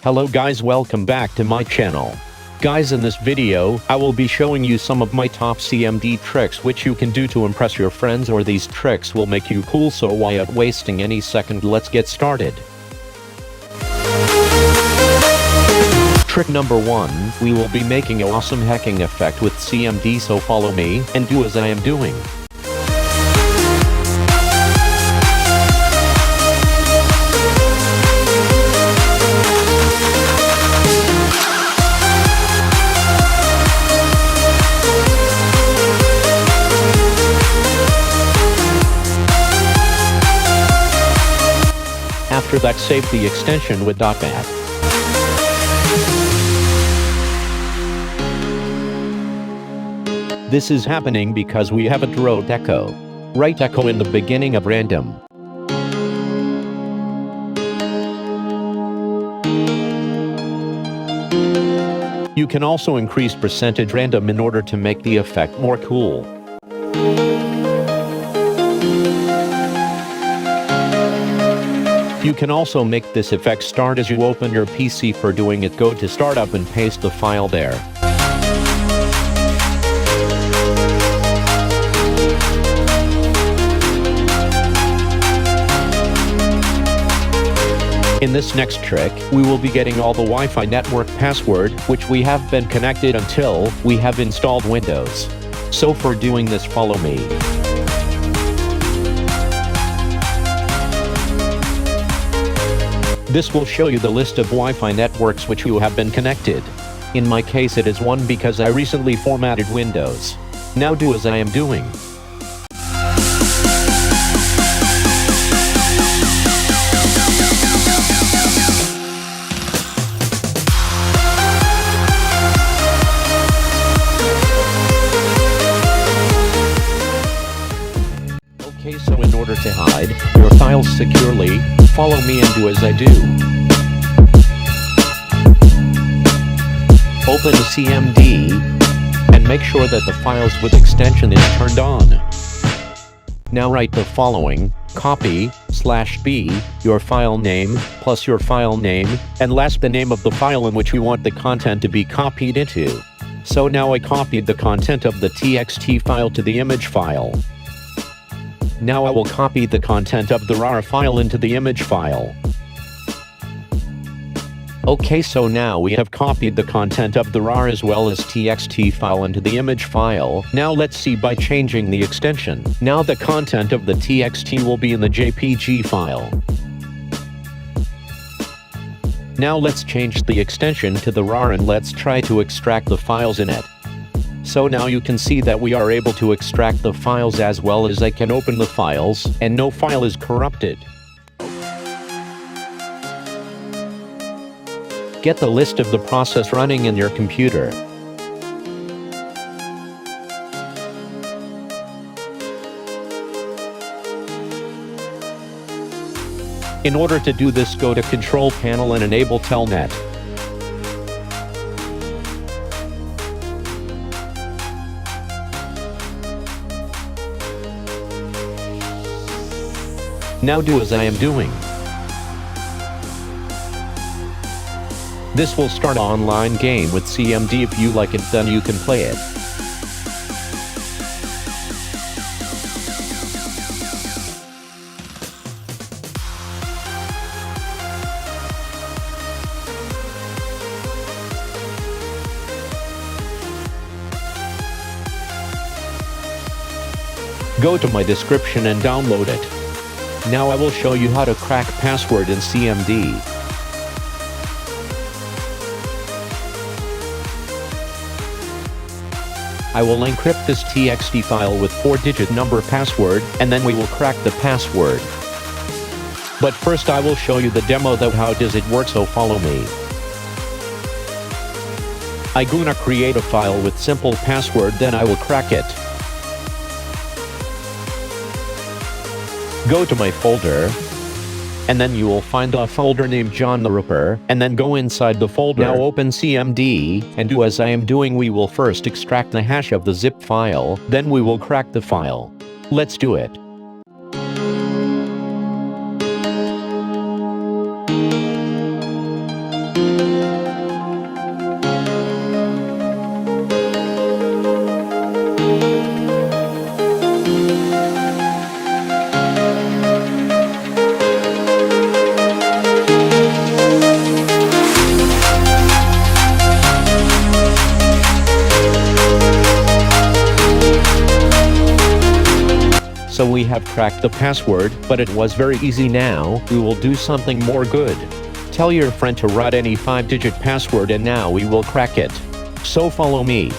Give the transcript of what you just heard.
Hello guys, welcome back to my channel. Guys, in this video, I will be showing you some of my top CMD tricks which you can do to impress your friends, or these tricks will make you cool. So without wasting any second, let's get started. Trick number 1, we will be making an awesome hacking effect with CMD, so follow me and do as I am doing. After that, save the extension with .bat. This is happening because we haven't wrote echo. Write echo in the beginning of random. You can also increase percentage random in order to make the effect more cool. You can also make this effect start as you open your PC. For doing it, go to startup and paste the file there. In this next trick, we will be getting all the Wi-Fi network password, which we have been connected until we have installed Windows. So for doing this, follow me. This will show you the list of Wi-Fi networks which you have been connected. In my case it is 1 because I recently formatted Windows. Now do as I am doing. Okay, so in order to hide your files securely, follow me and do as I do. Open the CMD and make sure that the files with extension is turned on. Now write the following: copy/b, your file name, plus your file name, and last the name of the file in which we want the content to be copied into. So now I copied the content of the txt file to the image file. Now I will copy the content of the RAR file into the image file. Okay, so now we have copied the content of the RAR as well as txt file into the image file. Now let's see by changing the extension. Now the content of the txt will be in the JPG file. Now let's change the extension to the RAR and let's try to extract the files in it. So now you can see that we are able to extract the files as well as I can open the files, and no file is corrupted. Get the list of the process running in your computer. In order to do this, go to Control Panel and enable Telnet. Now do as I am doing. This will start an online game with CMD. If you like it, then you can play it. Go to my description and download it. Now I will show you how to crack password in CMD. I will encrypt this txt file with 4-digit number password, and then we will crack the password. But first I will show you the demo though how does it work, so follow me. I gonna create a file with simple password, then I will crack it. Go to my folder, and then you will find a folder named John the Ripper, and then go inside the folder. Now open CMD, and do as I am doing. We will first extract the hash of the zip file, then we will crack the file. Let's do it. So we have cracked the password, but it was very easy. Now we will do something more good. Tell your friend to write any 5-digit password and now we will crack it. So follow me.